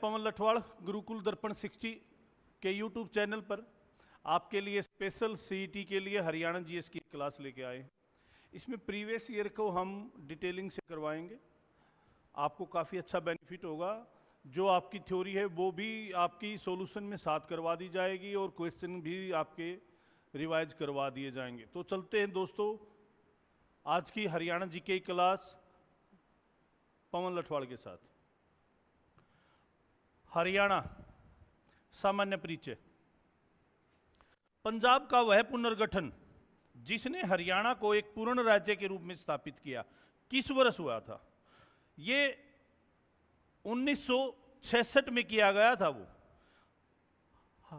पवन लठवाड़ गुरुकुल दर्पण 60 के YouTube channel पर आपके लिए स्पेशल सीईटी के लिए हरियाणा जीएस की क्लास लेके आए। इसमें प्रीवियस ईयर को हम डिटेलिंग से करवाएंगे, आपको काफ़ी अच्छा बेनिफिट होगा। जो आपकी थ्योरी है वो भी आपकी सॉल्यूशन में साथ करवा दी जाएगी और क्वेश्चन भी आपके रिवाइज करवा दिए जाएंगे। तो चलते हैं दोस्तों आज की हरियाणा जीके क्लास पवन लठवाड़ के साथ। हरियाणा सामान्य परिचय। पंजाब का वह पुनर्गठन जिसने हरियाणा को एक पूर्ण राज्य के रूप में स्थापित किया किस वर्ष हुआ था? ये 1966 में किया गया था। वो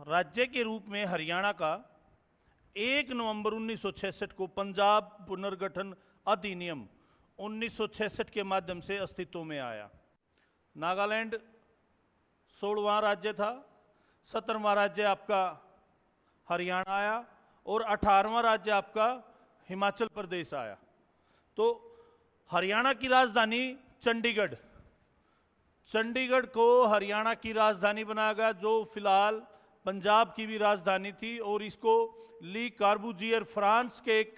राज्य के रूप में हरियाणा का 1 नवंबर 1966 को पंजाब पुनर्गठन अधिनियम 1966 के माध्यम से अस्तित्व में आया। नागालैंड 16वां राज्य था, 17वां राज्य आपका हरियाणा आया और 18वां राज्य आपका हिमाचल प्रदेश आया। तो हरियाणा की राजधानी चंडीगढ़, चंडीगढ़ को हरियाणा की राजधानी बनाया गया, जो फिलहाल पंजाब की भी राजधानी थी। और इसको ली कार्बूजियर फ्रांस के एक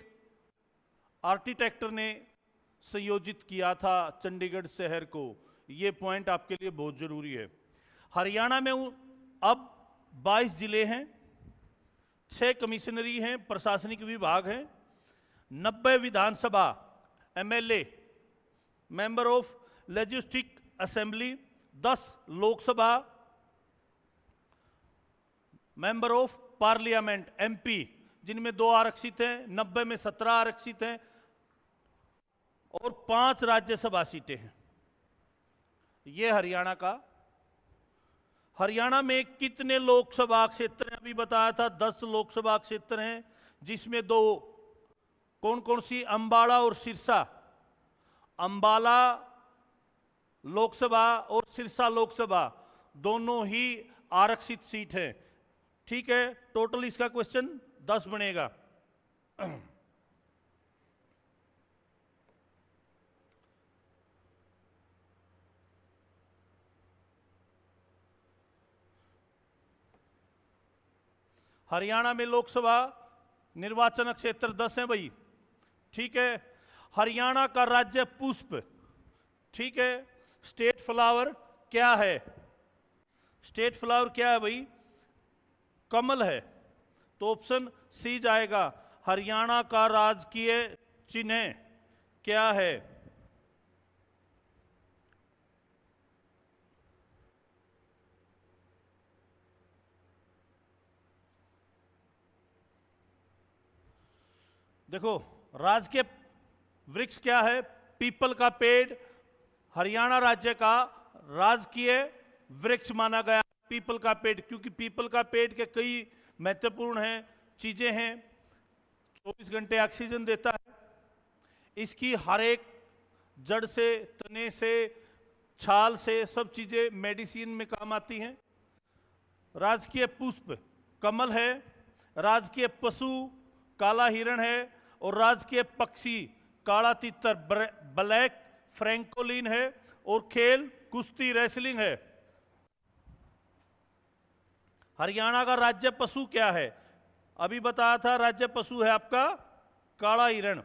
आर्किटेक्टर ने संयोजित किया था चंडीगढ़ शहर को। ये पॉइंट आपके लिए बहुत जरूरी है। हरियाणा में अब 22 जिले हैं, 6 कमिश्नरी हैं, प्रशासनिक विभाग हैं, 90 Vidhan Sabha MLA member of legislative assembly, 10 Lok Sabha member of parliament MP, जिनमें 2 आरक्षित हैं, 90 में 17 आरक्षित हैं और 5 राज्यसभा सीटें हैं। यह हरियाणा का। हरियाणा में कितने लोकसभा क्षेत्र हैं? अभी बताया था 10 लोकसभा क्षेत्र हैं, जिसमें 2 कौन कौन सी? अंबाला और सिरसा। अंबाला लोकसभा और सिरसा लोकसभा दोनों ही आरक्षित सीट है। ठीक है, टोटल इसका क्वेश्चन 10 बनेगा। हरियाणा में लोकसभा निर्वाचन क्षेत्र 10 है भाई। ठीक है, हरियाणा का राज्य पुष्प, ठीक है, स्टेट फ्लावर क्या है? स्टेट फ्लावर क्या है भाई? कमल है। तो ऑप्शन सी जाएगा। हरियाणा का राजकीय चिन्ह क्या है? देखो, राजकीय वृक्ष क्या है? पीपल का पेड़ हरियाणा राज्य का राजकीय वृक्ष माना गया, पीपल का पेड़, क्योंकि पीपल का पेड़ के कई महत्वपूर्ण हैं चीजें हैं। 24 घंटे ऑक्सीजन देता है, इसकी हर एक जड़ से, तने से, छाल से, सब चीजें मेडिसिन में काम आती हैं। राजकीय पुष्प कमल है, राजकीय पशु काला हिरण है और राजकीय पक्षी काला तितर ब्लैक फ्रैंकोलिन है और खेल कुश्ती रेसलिंग है। हरियाणा का राज्य पशु क्या है? अभी बताया था, राज्य पशु है आपका काला हिरण।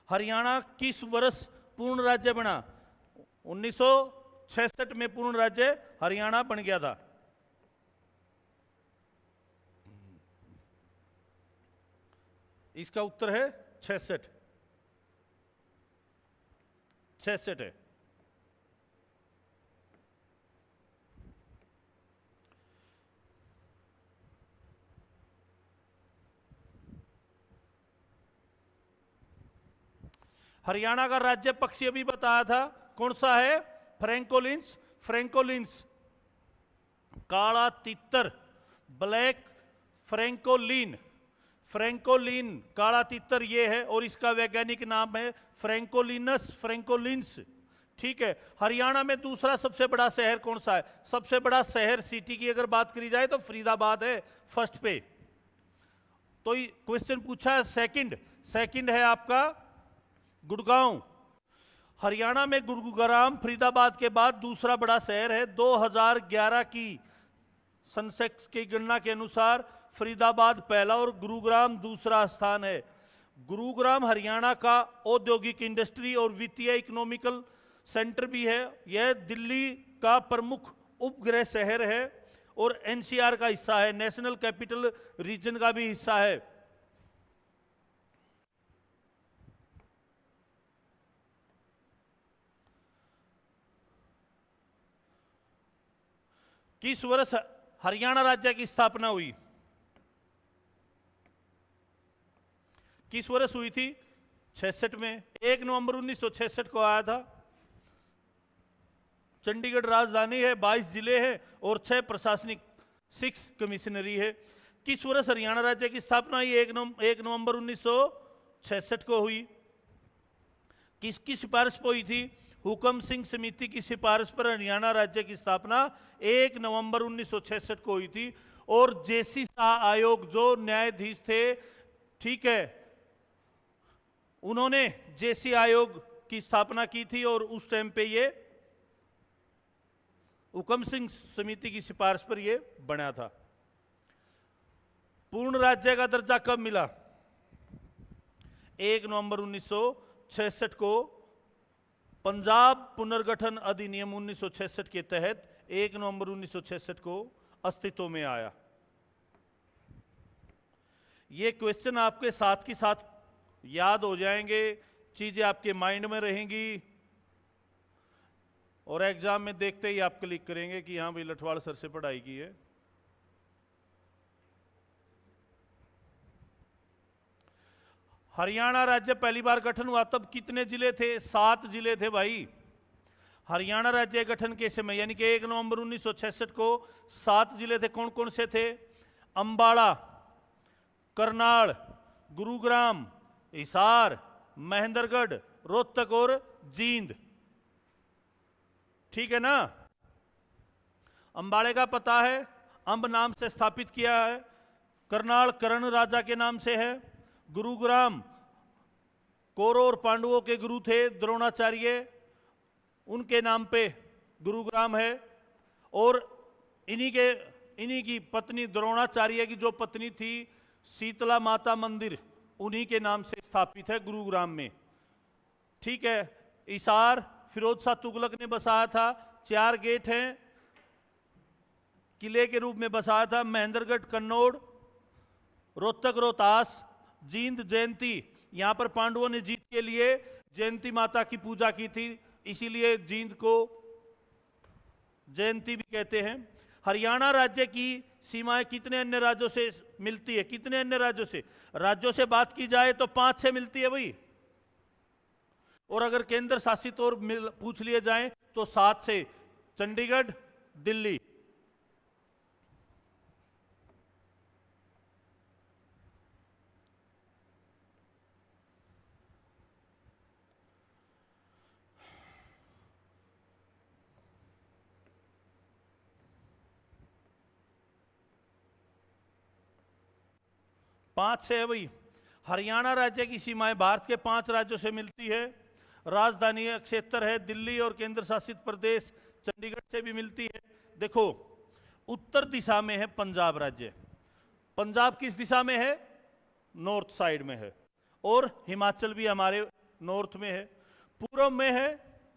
हरियाणा किस वर्ष पूर्ण राज्य बना? 1966 में पूर्ण राज्य हरियाणा बन गया था। इसका उत्तर है 66 है। हरियाणा का राज्य पक्षी अभी बताया था, कौन सा है? फ्रैंकोलिन्स। फ्रैंकोलिन्स काला तितर ब्लैक फ्रैंकोलिन, फ्रैंकोलिन काला तितर ये है और इसका वैज्ञानिक नाम है फ्रैंकोलिनस फ्रैंकोलिन्स। ठीक है, हरियाणा में दूसरा सबसे बड़ा शहर कौन सा है? सबसे बड़ा शहर सिटी की अगर बात करी जाए तो फरीदाबाद है फर्स्ट पे। तो क्वेश्चन पूछा है सेकंड है आपका गुड़गांव। हरियाणा में गुरुग्राम फरीदाबाद के बाद दूसरा बड़ा शहर है। 2011 की सेंसेक्स की गणना के अनुसार फरीदाबाद पहला और गुरुग्राम दूसरा स्थान है। गुरुग्राम हरियाणा का औद्योगिक, इंडस्ट्री और वित्तीय इकोनॉमिकल सेंटर भी है। यह दिल्ली का प्रमुख उपग्रह शहर है और एनसीआर का हिस्सा है, नेशनल कैपिटल रीजन का भी हिस्सा है। किस वर्ष हरियाणा राज्य की स्थापना हुई? किस वर्ष हुई थी? 66 में। 1 नवंबर 1966 को आया था। चंडीगढ़ राजधानी है, 22 जिले हैं और 6 प्रशासनिक 6 कमिश्नरी है। किस वर्ष हरियाणा राज्य की स्थापना हुई? 1 नवंबर 1966 को हुई। किसकी सिफारिश पर हुई थी? हुकम सिंह समिति की सिफारिश पर हरियाणा राज्य की स्थापना 1 नवंबर 1966 को हुई थी। और जेसी शाह आयोग जो न्यायाधीश थे, ठीक है, उन्होंने जेसी आयोग की स्थापना की थी और उस टाइम पे ये हुकम सिंह समिति की सिफारिश पर ये बना था। पूर्ण राज्य का दर्जा कब मिला? 1 नवंबर 1966 को पंजाब पुनर्गठन अधिनियम 1966 के तहत 1 नवंबर 1966 को अस्तित्व में आया। ये क्वेश्चन आपके साथ की साथ याद हो जाएंगे, चीजें आपके माइंड में रहेंगी और एग्जाम में देखते ही आप क्लिक करेंगे कि हाँ भाई लठवाल सर से पढ़ाई की है। हरियाणा राज्य पहली बार गठन हुआ तब कितने जिले थे? 7 जिले थे भाई। हरियाणा राज्य गठन के समय यानी कि 1 नवंबर 1966 को 7 जिले थे। कौन कौन से थे? अंबाला, करनाल, गुरुग्राम, हिसार, महेंद्रगढ़, रोहतक और जींद। ठीक है ना? अंबाले का पता है, अंब नाम से स्थापित किया है। करनाल कर्ण राजा के नाम से है। गुरुग्राम कौरव और पांडवों के गुरु थे द्रोणाचार्य, उनके नाम पे गुरुग्राम है। और इन्हीं की पत्नी द्रोणाचार्य की जो पत्नी थी शीतला माता मंदिर, उन्हीं के नाम से स्थापित है गुरुग्राम में। ठीक है। हिसार फिरोज शाह तुगलक ने बसाया था। 4 गेट हैं, किले के रूप में बसाया था। महेंद्रगढ़ कन्नौड़, रोहतक रोहतास, जींद जयंती। यहां पर पांडवों ने जीत के लिए जयंती माता की पूजा की थी, इसीलिए जींद को जयंती भी कहते हैं। हरियाणा राज्य की सीमाएं कितने अन्य राज्यों से मिलती है? कितने अन्य राज्यों से? राज्यों से बात की जाए तो 5 से मिलती है भाई, और अगर केंद्र शासित और पूछ लिए जाएं तो 7 से। चंडीगढ़, दिल्ली। पांच से है भाई। हरियाणा राज्य की सीमाएं भारत के 5 राज्यों से मिलती है। राजधानी क्षेत्र है दिल्ली और केंद्र शासित प्रदेश चंडीगढ़ से भी मिलती है। देखो, उत्तर दिशा में है पंजाब राज्य। पंजाब किस दिशा में है? नॉर्थ साइड में है। और हिमाचल भी हमारे नॉर्थ में है। पूर्व में है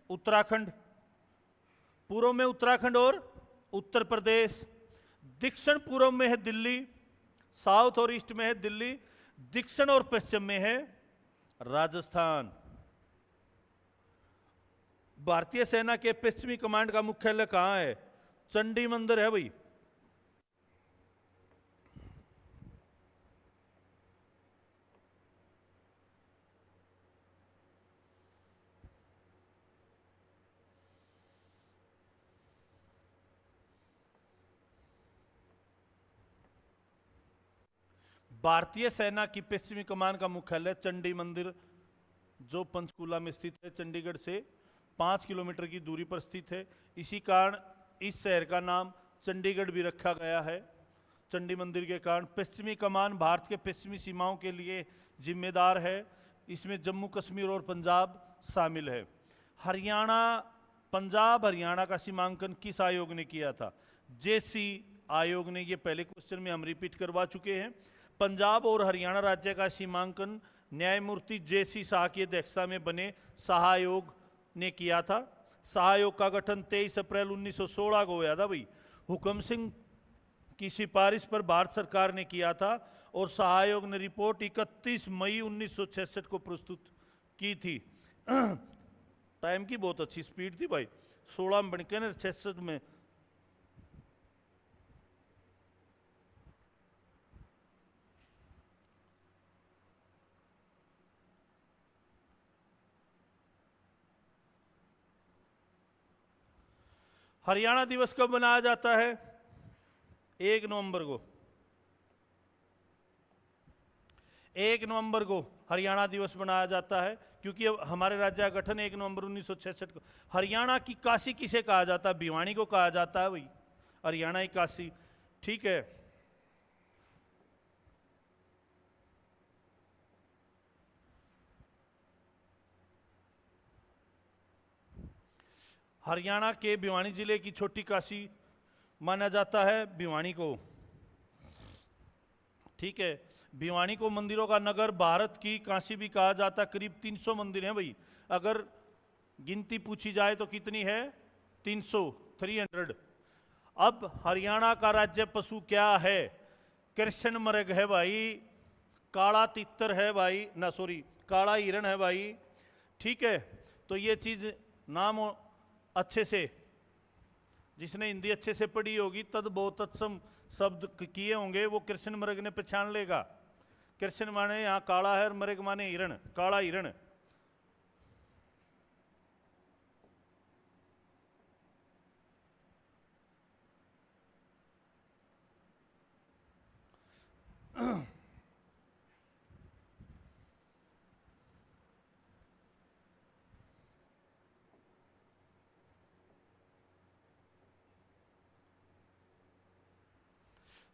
उत्तराखंड, पूर्व में उत्तराखंड और उत्तर प्रदेश। दक्षिण पूर्व में है दिल्ली, साउथ और ईस्ट में है दिल्ली। दक्षिण और पश्चिम में है राजस्थान। भारतीय सेना के पश्चिमी कमांड का मुख्यालय कहां है? चंडी मंदिर है भाई। भारतीय सेना की पश्चिमी कमान का मुख्यालय चंडी मंदिर, जो पंचकूला में स्थित है, चंडीगढ़ से 5 किलोमीटर की दूरी पर स्थित है। इसी कारण इस शहर का नाम चंडीगढ़ भी रखा गया है, चंडी मंदिर के कारण। पश्चिमी कमान भारत के पश्चिमी सीमाओं के लिए जिम्मेदार है। इसमें जम्मू कश्मीर और पंजाब शामिल है। हरियाणा, पंजाब हरियाणा का सीमांकन किस आयोग ने किया था? जेसी आयोग ने। ये पहले क्वेश्चन में हम रिपीट करवा चुके हैं। पंजाब और हरियाणा राज्य का सीमांकन न्यायमूर्ति जेसी शाह की अध्यक्षता में बने शाह आयोग ने किया था। शाह आयोग का गठन 23 अप्रैल 1916 को हुआ था भाई। हुकम सिंह की सिफारिश पर भारत सरकार ने किया था और शाह आयोग ने रिपोर्ट 31 मई 1966 को प्रस्तुत की थी। टाइम की बहुत अच्छी स्पीड थी भाई, 16 में बनकर ना 66 में। हरियाणा दिवस कब मनाया जाता है? 1 नवंबर को। 1 नवंबर को हरियाणा दिवस मनाया जाता है, क्योंकि अब हमारे राज्य का गठन 1 नवंबर 1966 को। हरियाणा की काशी किसे कहा जाता है? भिवानी को कहा जाता है भाई, हरियाणा की काशी। ठीक है। हरियाणा के भिवानी जिले की छोटी काशी माना जाता है भिवानी को। ठीक है। भिवानी को मंदिरों का नगर, भारत की काशी भी कहा जाता है। करीब 300 मंदिर हैं भाई। अगर गिनती पूछी जाए तो कितनी है? 300। अब हरियाणा का राज्य पशु क्या है? कृष्ण मृग है भाई, काला तितर है भाई, ना सॉरी काला हिरण है भाई। ठीक है। तो ये चीज नाम अच्छे से, जिसने हिंदी अच्छे से पढ़ी होगी, तद बहुत तत्सम शब्द किए होंगे, वो कृष्ण मृग ने पहचान लेगा। कृष्ण माने यहाँ काला है और मृग माने हिरण, काला हिरण।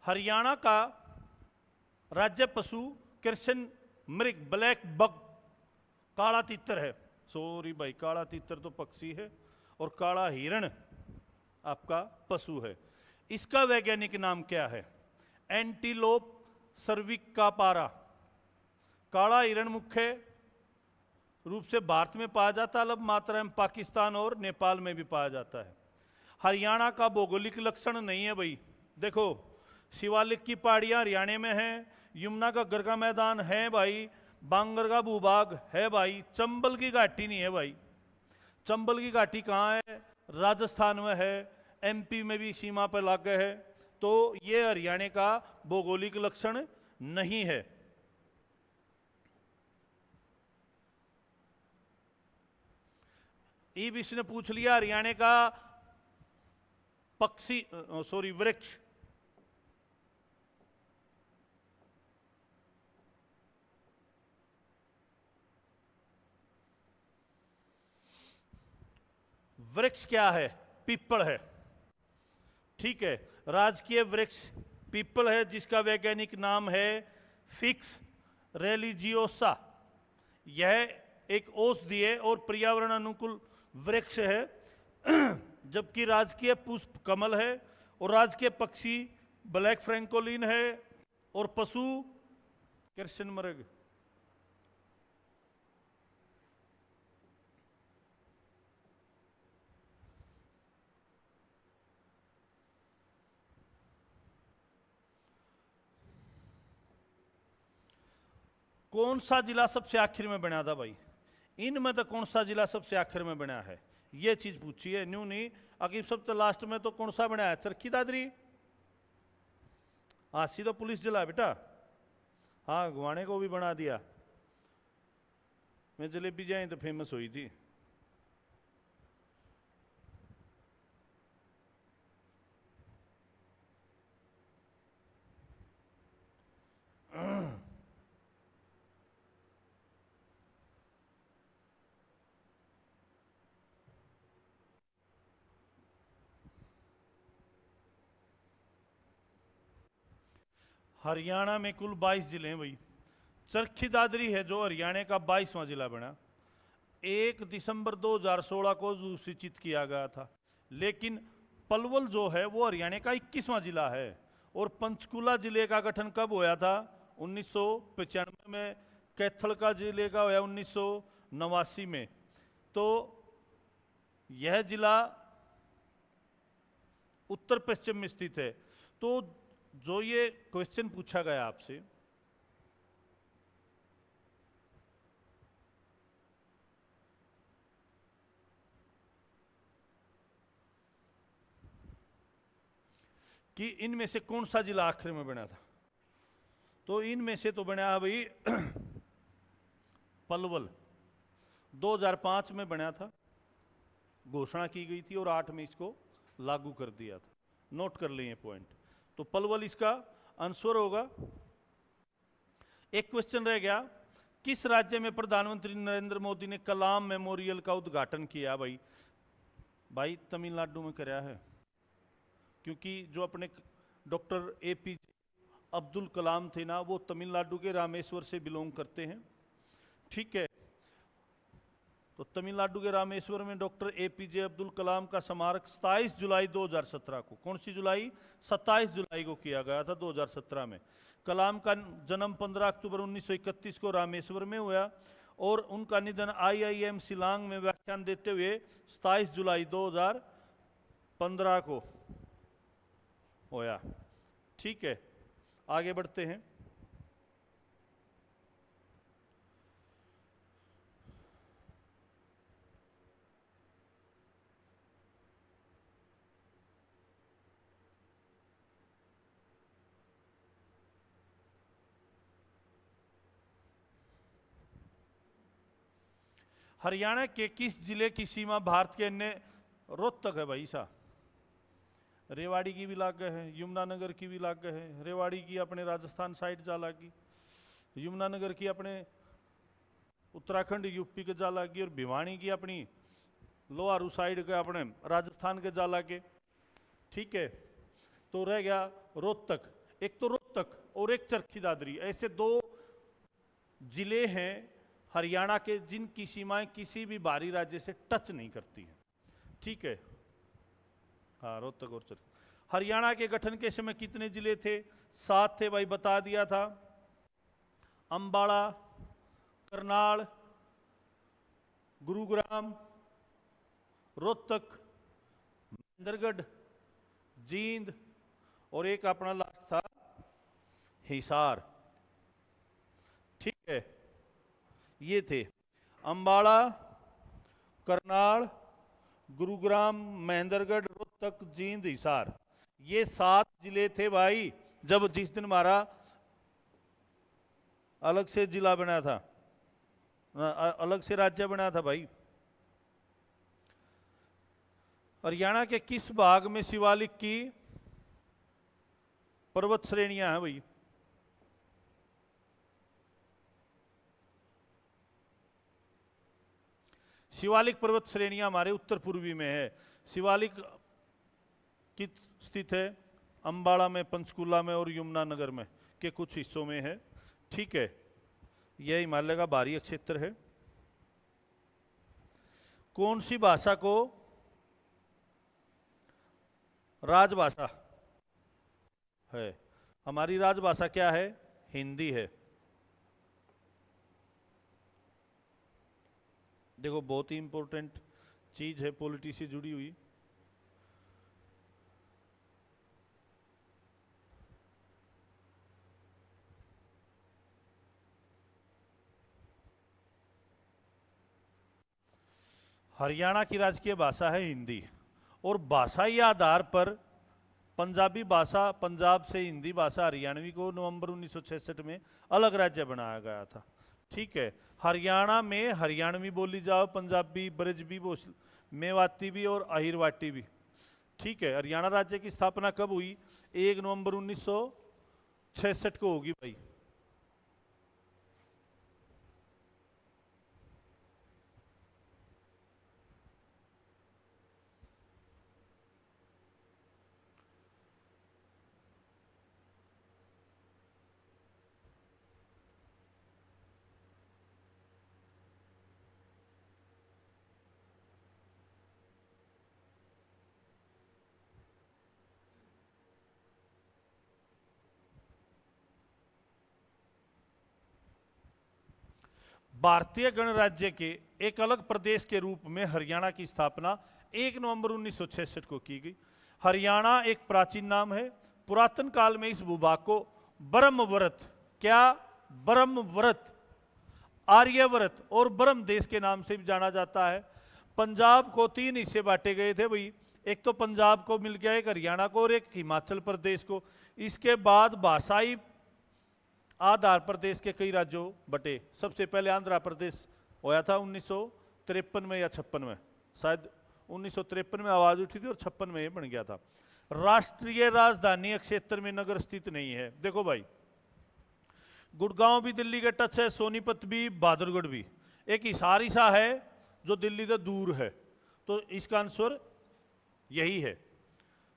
हरियाणा का राज्य पशु कृष्ण मृग, ब्लैक बग, काला तीतर है। सॉरी भाई, काला तीतर तो पक्षी है और काला हिरण आपका पशु है। इसका वैज्ञानिक नाम क्या है? एंटीलोप सर्विकापारा। काला हिरण मुख्य रूप से भारत में पाया जाता है, अल्प मात्रा में पाकिस्तान और नेपाल में भी पाया जाता है। हरियाणा का भौगोलिक लक्षण नहीं है भाई। देखो, शिवालिक की पहाड़ियां हरियाणा में हैं, यमुना का घर का मैदान है भाई, बांगर का भूभाग है भाई, चंबल की घाटी नहीं है भाई। चंबल की घाटी कहाँ है? राजस्थान में है, एमपी में भी सीमा पर लागे है। तो ये हरियाणा का भौगोलिक लक्षण नहीं है। ईबीसी ने पूछ लिया हरियाणा का पक्षी, सॉरी वृक्ष। वृक्ष क्या है? पीपल है। ठीक है। राजकीय वृक्ष पीपल है, जिसका वैज्ञानिक नाम है फिक्स रेलिजियोसा। यह एक औषधीय और पर्यावरण अनुकूल वृक्ष है। जबकि राजकीय पुष्प कमल है और राजकीय पक्षी ब्लैक फ्रैंकोलिन है और पशु कृष्ण मृग। कौन सा जिला सबसे आखिर में बना था भाई? इनमें तो कौन सा जिला सबसे आखिर में बना है, ये चीज पूछी है। न्यू नहीं, अगर सबसे लास्ट में तो कौन सा बना है? चरखी दादरी। हाँ, सीधा पुलिस जिला है बेटा। हाँ, गुवाने को भी बना दिया। मैं जलेबी जाए तो फेमस हुई थी। हरियाणा में कुल 22 जिले हैं भाई। चरखी दादरी है जो हरियाणा का 22वां जिला बना। 1 दिसंबर 2016 को सूचित किया गया था, लेकिन पलवल जो है वो हरियाणा का 21वां जिला है। और पंचकुला जिले का गठन कब होया था? 1995 में। कैथल का जिले का होया 1989 में। तो यह जिला उत्तर पश्चिम में स्थित है। तो जो ये क्वेश्चन पूछा गया आपसे, कि इनमें से कौन सा जिला आखिर में बना था, तो इनमें से तो बना भाई पलवल। 2005 में बना था, घोषणा की गई थी, और 8 में इसको लागू कर दिया था। नोट कर लें ये पॉइंट। तो पलवल इसका आंसर होगा। एक क्वेश्चन रह गया, किस राज्य में प्रधानमंत्री नरेंद्र मोदी ने कलाम मेमोरियल का उद्घाटन किया? भाई तमिलनाडु में कराया है, क्योंकि जो अपने डॉक्टर APJ अब्दुल कलाम थे ना, वो तमिलनाडु के रामेश्वर से बिलोंग करते हैं। ठीक है, तो तमिलनाडु के रामेश्वर में डॉक्टर APJ अब्दुल कलाम का स्मारक 27 जुलाई 2017 को, कौन सी जुलाई? 27 जुलाई को किया गया था 2017 में। कलाम का जन्म 15 अक्टूबर 1931 को रामेश्वर में हुआ, और उनका निधन IIM शिलांग में व्याख्यान देते हुए 27 जुलाई 2015 को होया। ठीक है, आगे बढ़ते हैं। हरियाणा के किस जिले की सीमा भारत के अन्य? रोहतक है भाई साहब। रेवाड़ी की भी लागे है, यमुनानगर की भी लागे है। रेवाड़ी की अपने राजस्थान साइड जा लागी, यमुनानगर की अपने उत्तराखंड UP के जा लागी, और भिवानी की अपनी लोहारू साइड के अपने राजस्थान के जा लागे। ठीक है, तो रह गया रोहतक। एक तो रोहतक और एक चरखी दादरी, ऐसे 2 जिले हैं हरियाणा के जिनकी सीमाएं किसी भी बाहरी राज्य से टच नहीं करती हैं। ठीक है, हाँ, रोहतक और चरखी। हरियाणा के गठन के समय कितने जिले थे? 7 थे भाई, बता दिया था। अंबाला, करनाल, गुरुग्राम, रोहतक, महेंद्रगढ़, जींद, और एक अपना लास्ट था हिसार। ठीक है, ये थे अंबाला, करनाल, गुरुग्राम, महेंद्रगढ़, रोहतक, जींद, हिसार। ये 7 जिले थे भाई, जब जिस दिन हमारा अलग से जिला बना था, अलग से राज्य बना था भाई। हरियाणा के किस भाग में शिवालिक की पर्वत श्रेणियां हैं भाई? शिवालिक पर्वत श्रेणियां हमारे उत्तर पूर्वी में है। शिवालिक की स्थित है अंबाला में, पंचकुला में और यमुनानगर में के कुछ हिस्सों में है। ठीक है, यह हिमालय का बाहरी क्षेत्र है। कौन सी भाषा को राजभाषा है? हमारी राजभाषा क्या है? हिंदी है। देखो, बहुत ही इंपॉर्टेंट चीज है, पॉलिटी से जुड़ी हुई। हरियाणा की राजकीय भाषा है हिंदी, और भाषाई आधार पर पंजाबी भाषा पंजाब से, हिंदी भाषा हरियाणवी को नवंबर 1966 में अलग राज्य बनाया गया था। ठीक है, हरियाणा में हरियाणवी बोली जाओ, पंजाबी, ब्रजबी, मेवाती भी और अहिरवाटी भी। ठीक है, हरियाणा राज्य की स्थापना कब हुई? 1 नवंबर 1966 को होगी भाई। भारतीय गणराज्य के एक अलग प्रदेश के रूप में हरियाणा की स्थापना 1 नवंबर 1966 को की गई। हरियाणा एक प्राचीन नाम है। पुरातन काल में इस भूभाग को ब्रह्मव्रत, क्या ब्रह्मव्रत, आर्यव्रत और ब्रह्म देश के नाम से भी जाना जाता है। पंजाब को 3 हिस्से बांटे गए थे भाई, एक तो पंजाब को मिल गया, एक हरियाणा को और एक हिमाचल प्रदेश को। इसके बाद भाषाई आधार पर देश के कई राज्यों बटे। सबसे पहले आंध्र प्रदेश होया था 1953 में या 56 में, शायद 1953 में आवाज उठी थी और 56 में ये बन गया था। राष्ट्रीय राजधानी क्षेत्र में नगर स्थित नहीं है। देखो भाई, गुड़गांव भी दिल्ली के टच है, सोनीपत भी, बहादुरगढ़ भी। एक हिसार सा है जो दिल्ली से दूर है, तो इसका आंसर यही है,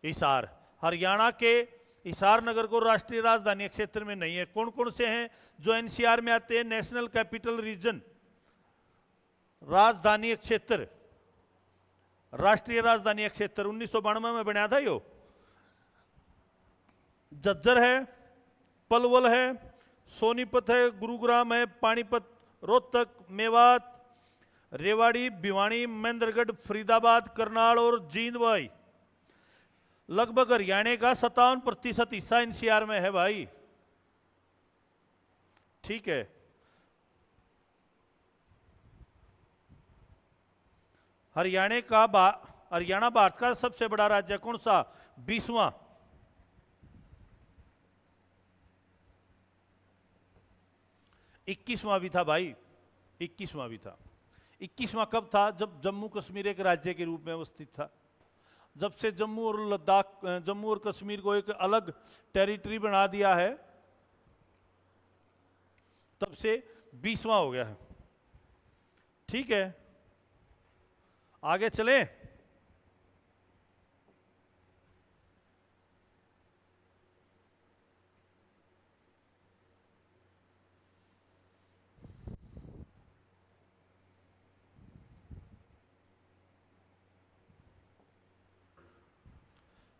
हिसार। हरियाणा के हिसार नगर को राष्ट्रीय राजधानी क्षेत्र में नहीं है। कौन कौन से हैं जो एनसीआर में आते हैं? नेशनल कैपिटल रीजन, राजधानी क्षेत्र, राष्ट्रीय राजधानी क्षेत्र 1992 में बनाया था यो। झज्जर है, पलवल है, सोनीपत है, गुरुग्राम है, पानीपत, रोहतक, मेवात, रेवाड़ी, भिवानी, महेंद्रगढ़, फरीदाबाद, करनाल और जींद। भाई लगभग हरियाणा का 57% हिस्सा एनसीआर में है भाई, ठीक है। हरियाणा भारत का सबसे बड़ा राज्य कौन सा? 20वां। 21वां भी था भाई, 21वां भी था। 21वां कब था? जब जम्मू कश्मीर एक राज्य के रूप में अवस्थित था। जब से जम्मू और लद्दाख, जम्मू और कश्मीर को एक अलग टेरिटरी बना दिया है, तब से 20वां हो गया है, ठीक है। आगे चले।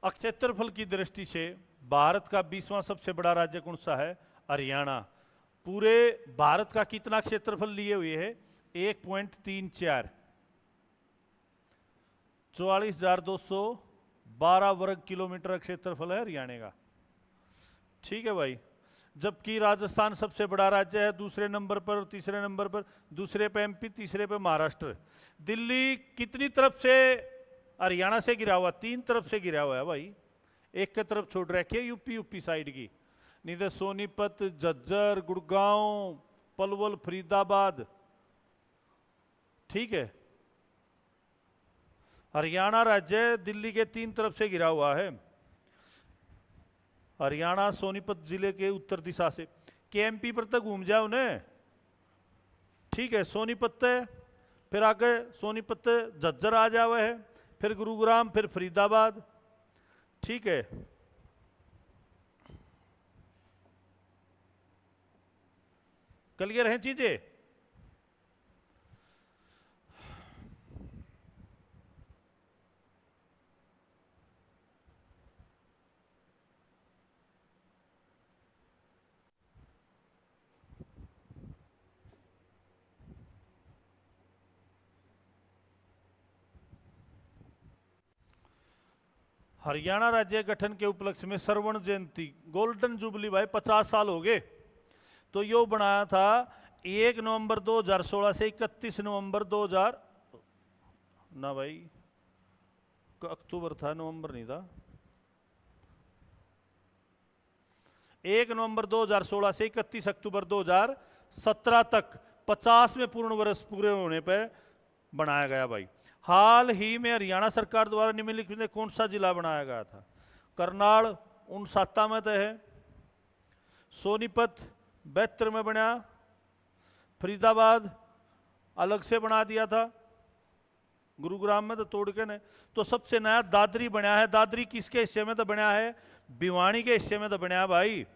क्षेत्रफल की दृष्टि से भारत का 20वां सबसे बड़ा राज्य कौन सा है? हरियाणा। पूरे भारत का कितना क्षेत्रफल लिए हुए है? 1.34, 44,212 वर्ग किलोमीटर क्षेत्रफल है हरियाणा का, ठीक है भाई। जबकि राजस्थान सबसे बड़ा राज्य है, दूसरे नंबर पर, तीसरे नंबर पर, दूसरे पे एमपी, तीसरे पे महाराष्ट्र। दिल्ली कितनी तरफ से हरियाणा से गिरा हुआ? 3 तरफ से गिरा हुआ है भाई, एक की तरफ छोड़ रखी है यूपी साइड की। नहीं तो सोनीपत, झज्जर, गुड़गांव, पलवल, फरीदाबाद, ठीक है। हरियाणा राज्य दिल्ली के 3 तरफ से गिरा हुआ है। हरियाणा सोनीपत जिले के उत्तर दिशा से केएमपी पर तक घूम जाओ ने, ठीक है। सोनीपत फिर आगे सोनीपत झज्जर आ जावे है, फिर गुरुग्राम, फिर फरीदाबाद, ठीक है। क्लियर है चीजें? हरियाणा राज्य गठन के उपलक्ष्य में स्वर्ण जयंती, गोल्डन जुबली भाई, 50 साल हो गए। तो यो बनाया था 1 नवंबर 2016 से 31 नवंबर 2000 ना भाई, अक्टूबर था, नवंबर नहीं था। 1 नवंबर 2016 से 31 अक्टूबर 2017 तक 50 में पूर्ण वर्ष पूरे होने पर बनाया गया भाई। हाल ही में हरियाणा सरकार द्वारा निम्नलिखित में कौन सा जिला बनाया गया था? करनाल 59 में तो है, सोनीपत 72 में बना, फरीदाबाद अलग से बना दिया था, गुरुग्राम में तो तोड़ के नहीं। तो सबसे नया दादरी बना है। दादरी किसके हिस्से में तो बना है? भिवानी के हिस्से में तो बना है भाई।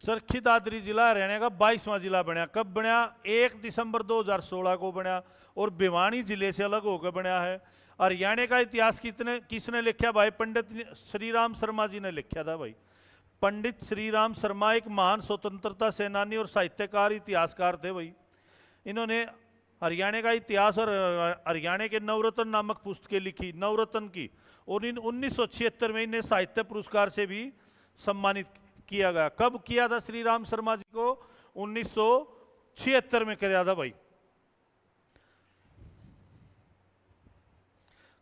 चरखी दादरी जिला हरियाणा का 22वां जिला बनया। कब बनया? 1 दिसंबर 2016 को बनया और भिवानी जिले से अलग होकर बनया है। हरियाणा का इतिहास किसने लिखा भाई? पंडित श्री राम शर्मा जी ने लिखा था भाई। पंडित श्री राम शर्मा एक महान स्वतंत्रता सेनानी और साहित्यकार इतिहासकार थे भाई। इन्होंने हरियाणा का इतिहास और हरियाणा के नवरत्न नामक पुस्तकें लिखी, नवरत्न की। और इन 1976 में इन्हें साहित्य पुरस्कार से भी सम्मानित किया गया। कब किया था श्री राम शर्मा जी को? 1976 में किया था भाई।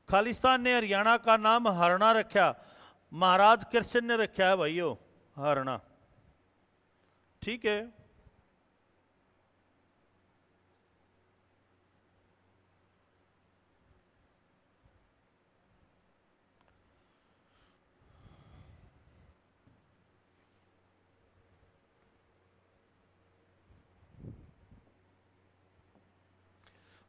खालिस्तान ने हरियाणा का नाम हरना रखा, महाराज कृष्ण ने रखा है भाई यो हरना। ठीक है।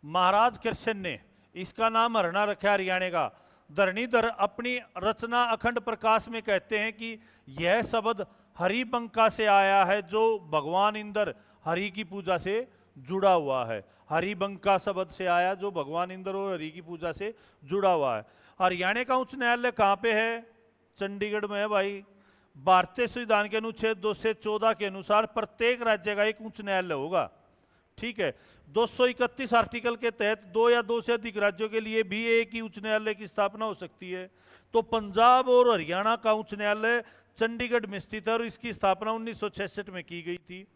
महाराज कृष्ण ने इसका नाम हरना रखा हरियाणा का। धरणीधर अपनी रचना अखंड प्रकाश में कहते हैं कि यह शब्द हरिबंका से आया है, जो भगवान इंद्र हरि की पूजा से जुड़ा हुआ है। हरिबंका शब्द से आया जो भगवान इंद्र और हरि की पूजा से जुड़ा हुआ है। हरियाणा का उच्च न्यायालय कहाँ पे है? चंडीगढ़ में है भाई। भारतीय संविधान के अनुच्छेद 214 के अनुसार प्रत्येक राज्य का एक उच्च न्यायालय होगा। ठीक है। 231 आर्टिकल के तहत 2 या 2 से अधिक राज्यों के लिए भी एक ही उच्च न्यायालय की स्थापना हो सकती है। तो पंजाब और हरियाणा का उच्च न्यायालय चंडीगढ़ में स्थित है और इसकी स्थापना 1966 में की गई थी।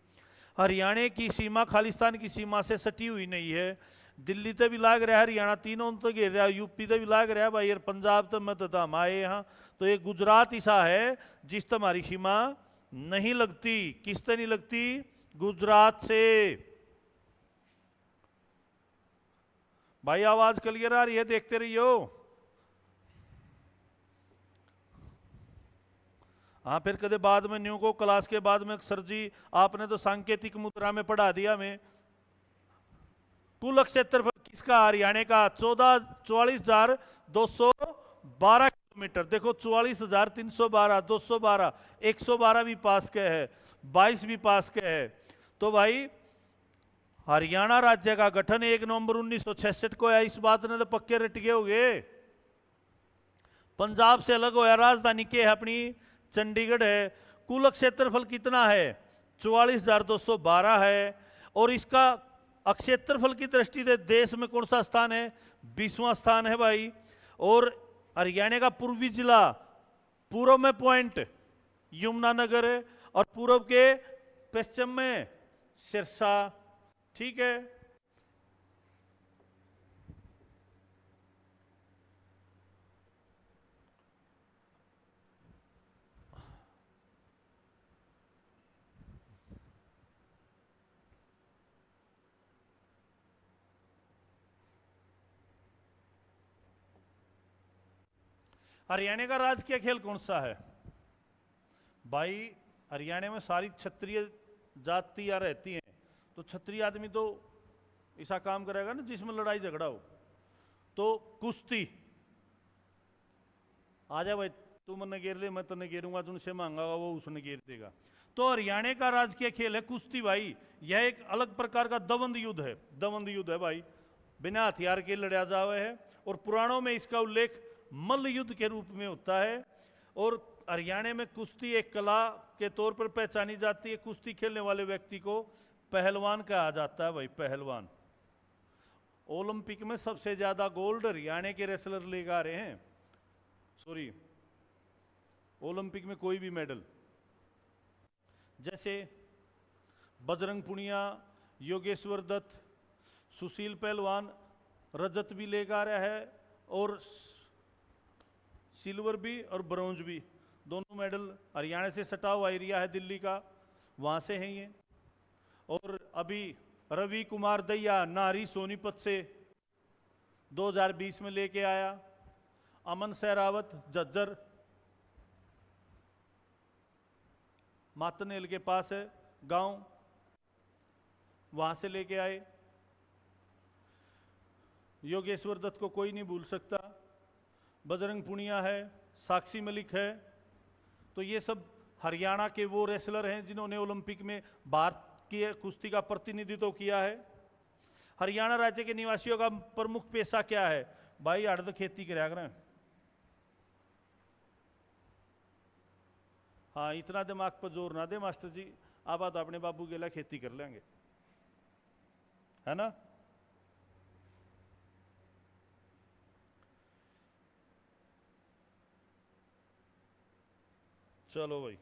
हरियाणा की सीमा खालिस्तान की सीमा से सटी हुई नहीं है। दिल्ली तो भी लाग रहा है, हरियाणा तीनों तो घेर रहा है, यूपी तो भी लाग रहा है भाई, और पंजाब तो मत हम आए यहाँ। तो ये गुजरात ऐसा है जिस तक हमारी सीमा नहीं लगती। किस तरह नहीं लगती? गुजरात से। भाई आवाज क्लियर आ रही है? देखते रहियो। हाँ, फिर कदे बाद में न्यू को क्लास के बाद में सर जी आपने तो सांकेतिक मुद्रा में पढ़ा दिया हमें। कुल क्षेत्रफल किसका? हरियाणा का 44,212 किलोमीटर। देखो 44,312, 212, 112 भी पास के है, 22 भी पास के है। तो भाई हरियाणा राज्य का गठन 1 नवंबर 1966 को है। इस बात ने तो पक्के रट गए होंगे। पंजाब से अलग होया, राजधानी के है अपनी चंडीगढ़ है। कुल क्षेत्रफल कितना है? 44,212 है। और इसका क्षेत्रफल की दृष्टि से देश में कौन सा स्थान है? 20वां स्थान है भाई। और हरियाणा का पूर्वी जिला, पूर्व में पॉइंट यमुनानगर है और पूर्व के पश्चिम में सिरसा। ठीक है। हरियाणा का राजकीय खेल कौन सा है भाई? हरियाणा में सारी क्षत्रिय जातियां रहती हैं, तो क्षत्रिय आदमी तो ऐसा काम करेगा ना जिसमें लड़ाई झगड़ा हो। तो कुश्ती। आ जा भाई, तू मैंने घेर ले, मैं तुमने घेरूंगा, तुमसे मांगा वो उसने घेर देगा। तो हरियाणा का राजकीय खेल है कुश्ती भाई। यह एक अलग प्रकार का दवंद युद्ध है। दवंद युद्ध है भाई, बिना हथियार के लड़ा जावे है। और पुराणों में इसका उल्लेख मल्ल युद्ध के रूप में होता है। और हरियाणा में कुश्ती एक कला के तौर पर पहचानी जाती है। कुश्ती खेलने वाले व्यक्ति को पहलवान कहा जाता है भाई, पहलवान। ओलंपिक में सबसे ज्यादा गोल्ड हरियाणा के रेसलर लेकर आ रहे हैं। सॉरी, ओलंपिक में कोई भी मेडल, जैसे बजरंग पुनिया, योगेश्वर दत्त, सुशील पहलवान रजत भी लेकर आ रहा है और सिल्वर भी और ब्रॉन्ज भी। दोनों मेडल हरियाणा से सटा हुआ एरिया है दिल्ली का, वहाँ से हैं ये। और अभी रवि कुमार दहिया नारी सोनीपत से 2020 में लेके आया। अमन सहरावत झज्जर मातनेल के पास है गांव, वहाँ से लेके आए। योगेश्वर दत्त को कोई नहीं भूल सकता। बजरंग पुनिया है, साक्षी मलिक है। तो ये सब हरियाणा के वो रेसलर हैं जिन्होंने ओलंपिक में भारत की कुश्ती का प्रतिनिधित्व किया है। हरियाणा राज्य के निवासियों का प्रमुख पेशा क्या है? भाई अर्ध खेती कराया करें। हाँ, इतना दिमाग पर जोर ना दे मास्टर जी, आप तो अपने बाबू के लिए खेती कर लेंगे, है ना। चलो भाई,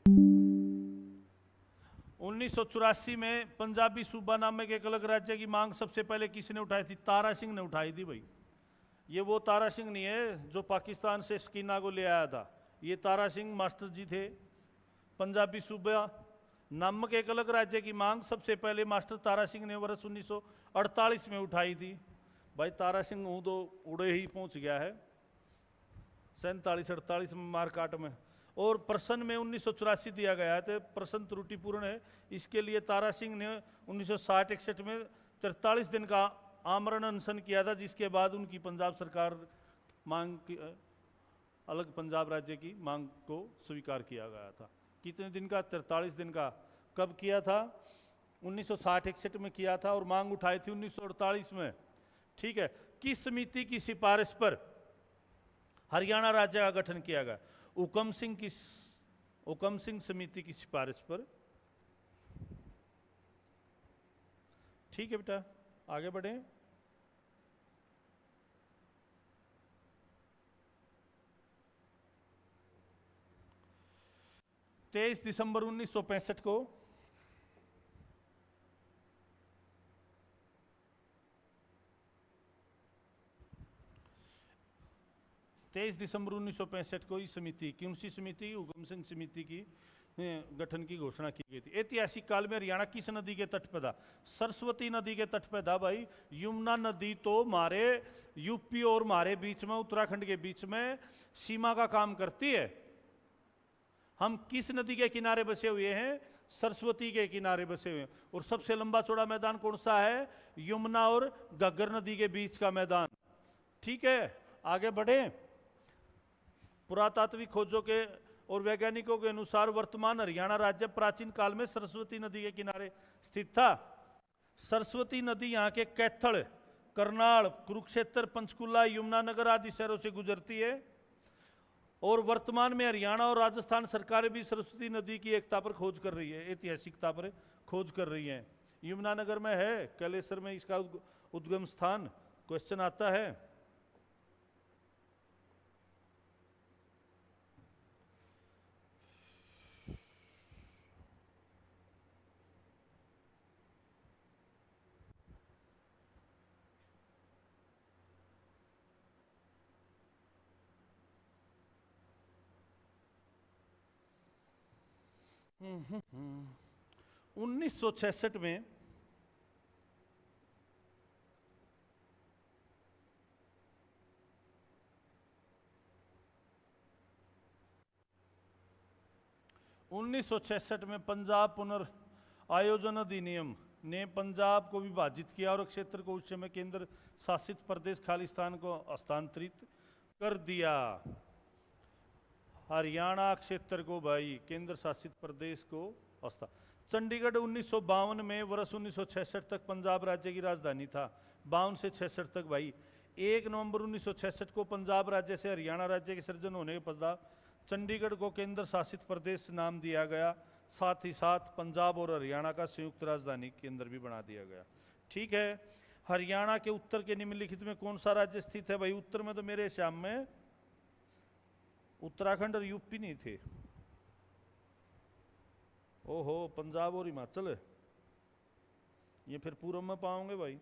1984 में पंजाबी सूबा नामक एक अलग राज्य की मांग सबसे पहले किसने उठाई थी? तारा सिंह ने उठाई थी भाई। ये वो तारा सिंह नहीं है जो पाकिस्तान से स्कीना को ले आया था, ये तारा सिंह मास्टर जी थे। पंजाबी सूबा नामक एक अलग राज्य की मांग सबसे पहले मास्टर तारा सिंह ने वर्ष 1948 में उठाई थी। भाई तारा सिंह हूँ तो उड़े ही पहुंच गया है 47-48 में मारकाट में। और प्रश्न में 1984 दिया गया है तो प्रश्न त्रुटिपूर्ण है। इसके लिए तारा सिंह ने 1960-61 में 43 दिन का आमरण अनशन किया था, जिसके बाद उनकी पंजाब सरकार मांग की अलग पंजाब राज्य की मांग को स्वीकार किया गया था। कितने दिन का? 43 दिन का। कब किया था? 1960-61 में किया था और मांग उठाई थी 1948 में। ठीक है। किस समिति की सिफारिश पर हरियाणा राज्य का गठन किया गया? हुकम सिंह समिति की सिफारिश पर। ठीक है बेटा, आगे बढ़े। तेईस दिसंबर 1965 को दिसंबर 1965 को इस समिति, कौन सी समिति? हुकम सिंह समिति की गठन की घोषणा की गई थी। ऐतिहासिक काल में हरियाणा किस नदी के तट पर था? सरस्वती नदी के तट पर था भाई। यमुना नदी तो हमारे यूपी और हमारे बीच में, उत्तराखंड के बीच में सीमा का काम करती है। हम किस नदी के किनारे बसे हुए हैं? सरस्वती के किनारे बसे हुए हैं। और सबसे लंबा चौड़ा मैदान कौन सा है? यमुना और घग्गर नदी के बीच का मैदान। ठीक है, आगे बढ़े। पुरातात्विक खोजों के और वैज्ञानिकों के अनुसार वर्तमान हरियाणा राज्य प्राचीन काल में सरस्वती नदी के किनारे स्थित था। सरस्वती नदी यहाँ के कैथल, करनाल, कुरुक्षेत्र, पंचकुला, यमुनानगर आदि शहरों से गुजरती है। और वर्तमान में हरियाणा और राजस्थान सरकारें भी सरस्वती नदी की एकता पर खोज कर रही है, ऐतिहासिकता पर खोज कर रही हैं। यमुनानगर में है, कैलेसर में इसका उद्गम स्थान। क्वेश्चन आता है। हम्म 1966 में पंजाब पुनर्आयोजन अधिनियम ने पंजाब को विभाजित किया और क्षेत्र को उस समय केंद्र शासित प्रदेश खालिस्तान को हस्तांतरित कर दिया। हरियाणा क्षेत्र को भाई केंद्र शासित प्रदेश को चंडीगढ़ 1952 में वर्ष 1966 तक पंजाब राज्य की राजधानी था। 52 से 66 तक भाई। 1 नवंबर 1966 को पंजाब राज्य से हरियाणा राज्य के सृजन होने के पश्चात चंडीगढ़ को केंद्र शासित प्रदेश नाम दिया गया। साथ ही साथ पंजाब और हरियाणा का संयुक्त राजधानी केंद्र भी बना दिया गया। ठीक है। हरियाणा के उत्तर के निम्नलिखित में कौन सा राज्य स्थित है भाई? उत्तर में तो मेरे हिसाब में उत्तराखंड और यूपी नहीं थे। ओहो, पंजाब और हिमाचल, ये फिर पूर्व में पाओगे भाई।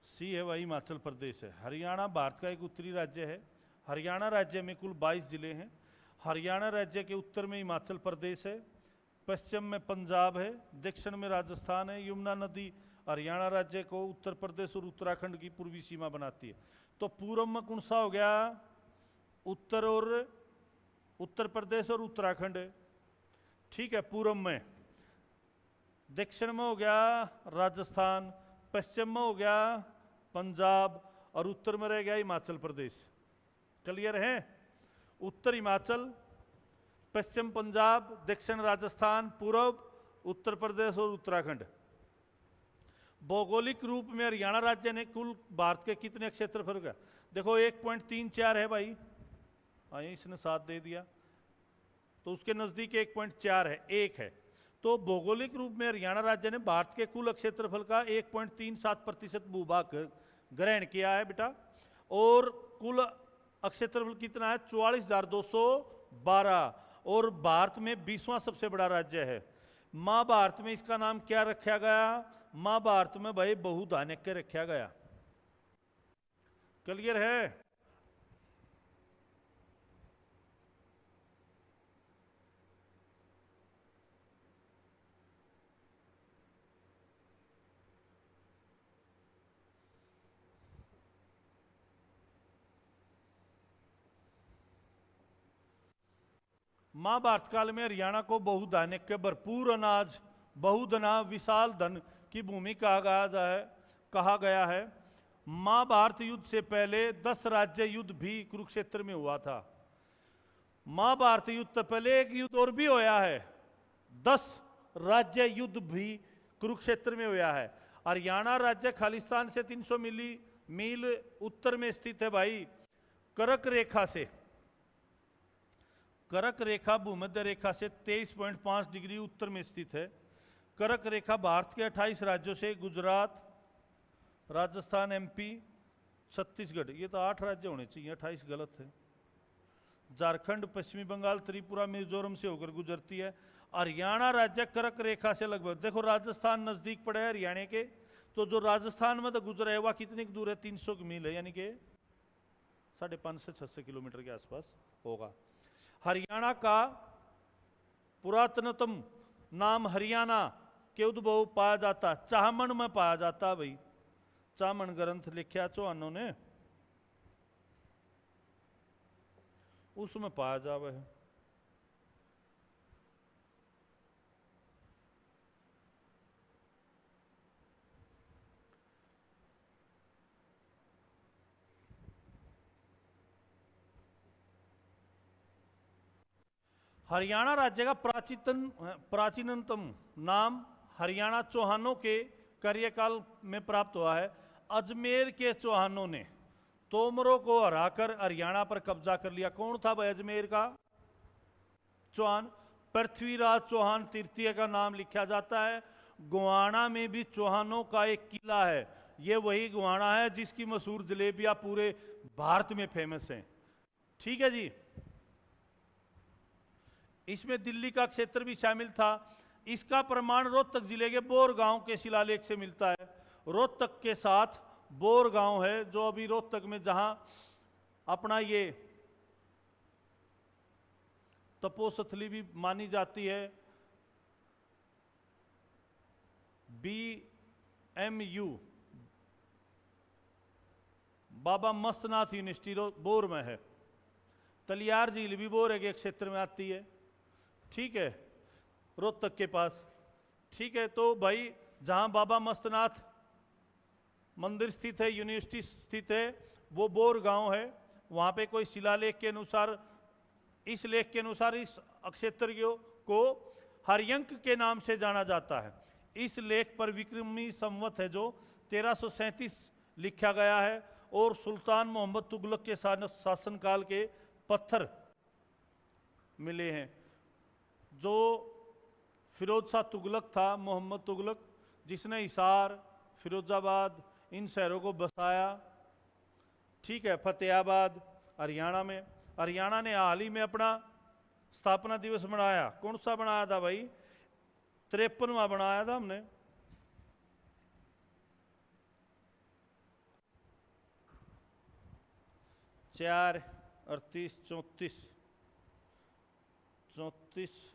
सी है भाई, हिमाचल प्रदेश है। हरियाणा भारत का एक उत्तरी राज्य है। हरियाणा राज्य में कुल 22 जिले हैं। हरियाणा राज्य के उत्तर में हिमाचल प्रदेश है, पश्चिम में पंजाब है, दक्षिण में राजस्थान है। यमुना नदी हरियाणा राज्य को उत्तर प्रदेश और उत्तराखंड की पूर्वी सीमा बनाती है। तो पूर्व में कौन सा हो गया? उत्तर प्रदेश और उत्तराखंड है। ठीक है, पूर्व में। दक्षिण में हो गया राजस्थान, पश्चिम में हो गया पंजाब और उत्तर में रह गया हिमाचल प्रदेश। क्लियर है? उत्तर हिमाचल, पश्चिम पंजाब, दक्षिण राजस्थान, पूर्व उत्तर प्रदेश और उत्तराखंड। भौगोलिक रूप में हरियाणा राज्य ने कुल भारत के कितने क्षेत्रफल का? देखो 1.34 है भाई, इसने 7 दे दिया तो उसके नजदीक 1.4 है, 1 है। तो भौगोलिक रूप में हरियाणा राज्य ने भारत के कुल क्षेत्रफल का 1.37% भूभाग ग्रहण किया है बेटा। और कुल क्षेत्रफल कितना है? 44,212। और भारत में 20वां सबसे बड़ा राज्य है। महाभारत में इसका नाम क्या रखा गया? महाभारत में भाई बहुधान्यक्य रखा गया। क्लियर है? महाभारत काल में हरियाणा को बहुधान्यक्य, भरपूर अनाज, बहुधना, विशाल धन की भूमि कहा गया है। महाभारत युद्ध से पहले 10 राज्य युद्ध भी कुरुक्षेत्र में हुआ था। महाभारत युद्ध से पहले एक युद्ध और भी होया है, 10 राज्य युद्ध भी कुरुक्षेत्र में हुआ है। हरियाणा राज्य खालिस्तान से 300 मील उत्तर में स्थित है भाई। कर्क रेखा से, कर्क रेखा भूमध्य रेखा से 23.5 डिग्री उत्तर में स्थित है। कर्क रेखा भारत के 28 राज्यों से गुजरात, राजस्थान, एमपी, छत्तीसगढ़, ये तो 8 राज्य होने चाहिए, 28 गलत है। झारखंड, पश्चिमी बंगाल, त्रिपुरा, मिजोरम से होकर गुजरती है। हरियाणा राज्य कर्क रेखा से लगभग, देखो राजस्थान नजदीक पड़ा है हरियाणा के, तो जो राजस्थान में तो गुजरा है वह कितनी दूर है? 300 मील है, यानी कि 550 से 600 किलोमीटर के आसपास होगा। हरियाणा का पुरातनतम नाम हरियाणा के उद्भव पाया जाता, चाहमन में पाया जाता भाई। चाहमन ग्रंथ लिखा चौहानों ने, उसमें पाया जावे है। हरियाणा राज्य का प्राचीनतम नाम हरियाणा चौहानों के कार्यकाल में प्राप्त हुआ है। अजमेर के चौहानों ने तोमरों को हराकर हरियाणा पर कब्जा कर लिया। कौन था भाई अजमेर का चौहान? पृथ्वीराज चौहान तृतीय का नाम लिखा जाता है। गोवाना में भी चौहानों का एक किला है, ये वही गोवाना है जिसकी मशहूर जलेबियां पूरे भारत में फेमस हैं। ठीक है जी। इसमें दिल्ली का क्षेत्र भी शामिल था। इसका प्रमाण रोहतक जिले के बोर गांव के शिलालेख से मिलता है। रोहतक के साथ बोर गांव है, जो अभी रोहतक में जहां अपना ये तपोस्थली भी मानी जाती है, BMU Baba Mastnath university bore में है। तलियार झील भी बोर के क्षेत्र में आती है। ठीक है, रोहतक के पास। ठीक है, तो भाई जहां बाबा मस्तनाथ मंदिर स्थित है, यूनिवर्सिटी स्थित है, वो बोर गांव है। वहां पे कोई शिलालेख के अनुसार, इस लेख के अनुसार इस क्षेत्र को हरियंक के नाम से जाना जाता है। इस लेख पर विक्रमी संवत है जो 1337 लिखा गया है, और सुल्तान मोहम्मद तुगलक के शासनकाल के पत्थर मिले हैं। जो फिरोज शाह तुगलक था, मोहम्मद तुगलक, जिसने हिसार, फिरोजाबाद, इन शहरों को बसाया। ठीक है, फतेहाबाद हरियाणा में। हरियाणा ने हाल ही में अपना स्थापना दिवस मनाया। कौन सा बनाया था भाई? 53वां बनाया था हमने। चार 38 34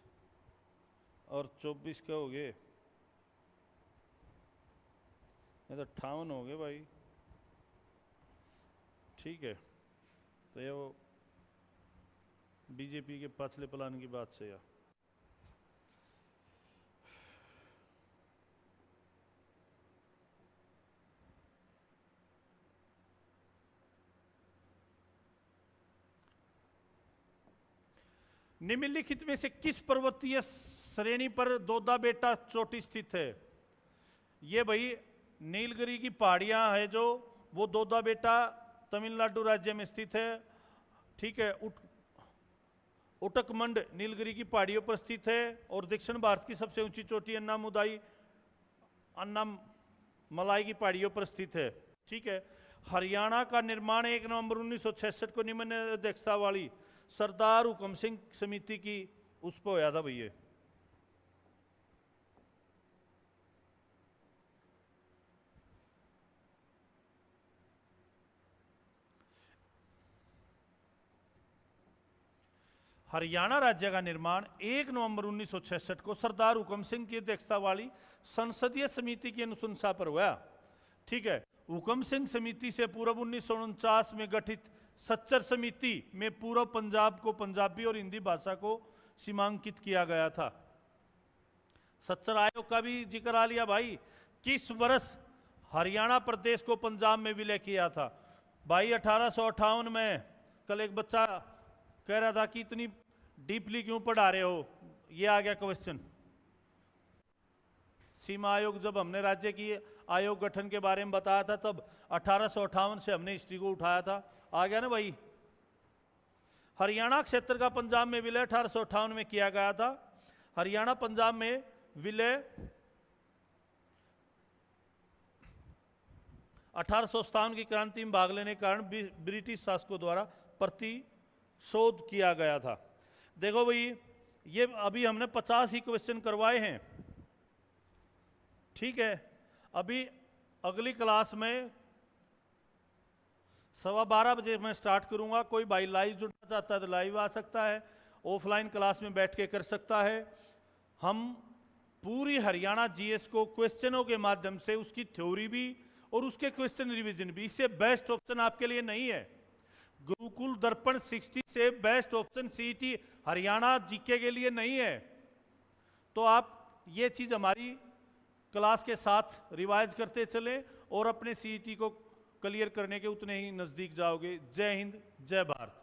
और 24 का हो गए, ये तो 58 हो गए भाई। ठीक है, तो ये वो बीजेपी के पाछले प्लान की बात से या निम्नलिखित में से किस पर्वतीय श्रेणी पर दोदा बेटा चोटी स्थित है? ये भाई नीलगिरी की पहाड़ियां है जो, वो दोदा बेटा तमिलनाडु राज्य में स्थित है। ठीक है। उटकमंड नीलगिरी की पहाड़ियों पर स्थित है। और दक्षिण भारत की सबसे ऊंची चोटी अन्नामलाई की पहाड़ियों पर स्थित है। ठीक है। हरियाणा का निर्माण 1 नवंबर 1966 को निम्न अध्यक्षता वाली सरदार हुकम सिंह समिति की उस पर होया था भैया। हरियाणा राज्य का निर्माण 1 नवंबर 1966 को सरदार हुकम सिंह की अध्यक्षता वाली संसदीय समिति की अनुशंसा पर हुआ। ठीक है। हुकम सिंह समिति से पूर्व 1949 में गठित सच्चर समिति में पूर्व पंजाब को पंजाबी और हिंदी भाषा को सीमांकित किया गया था। सच्चर आयोग का भी जिक्र आ लिया भाई। किस वर्ष हरियाणा प्रदेश को पंजाब में विलय किया था? भाई 1858 में। कल एक बच्चा कह रहा था कि इतनी डीपली क्यों पढ़ा रहे हो, ये आ गया क्वेश्चन। सीमा आयोग, जब हमने राज्य की आयोग गठन के बारे में बताया था तब 1858 से हमने हिस्ट्री को उठाया था। आ गया ना भाई। हरियाणा क्षेत्र का पंजाब में विलय 1858 में किया गया था। हरियाणा पंजाब में विलय 1857 की क्रांति में भाग लेने के कारण ब्रिटिश शासकों द्वारा प्रतिशोध किया गया था। देखो भाई, ये अभी हमने 50 ही क्वेश्चन करवाए हैं। ठीक है। अभी अगली क्लास में 12:15 बजे मैं स्टार्ट करूंगा। कोई भाई लाइव जुड़ना चाहता है तो लाइव आ सकता है, ऑफलाइन क्लास में बैठ के कर सकता है। हम पूरी हरियाणा जीएस को क्वेश्चनों के माध्यम से, उसकी थ्योरी भी और उसके क्वेश्चन रिवीजन भी, इससे बेस्ट ऑप्शन आपके लिए नहीं है। गुरुकुल दर्पण 60 से best option CET Haryana GK के लिए नहीं है। तो आप ये चीज हमारी क्लास के साथ रिवाइज करते चले और अपने सीईटी को क्लियर करने के उतने ही नजदीक जाओगे। जय हिंद, जय भारत।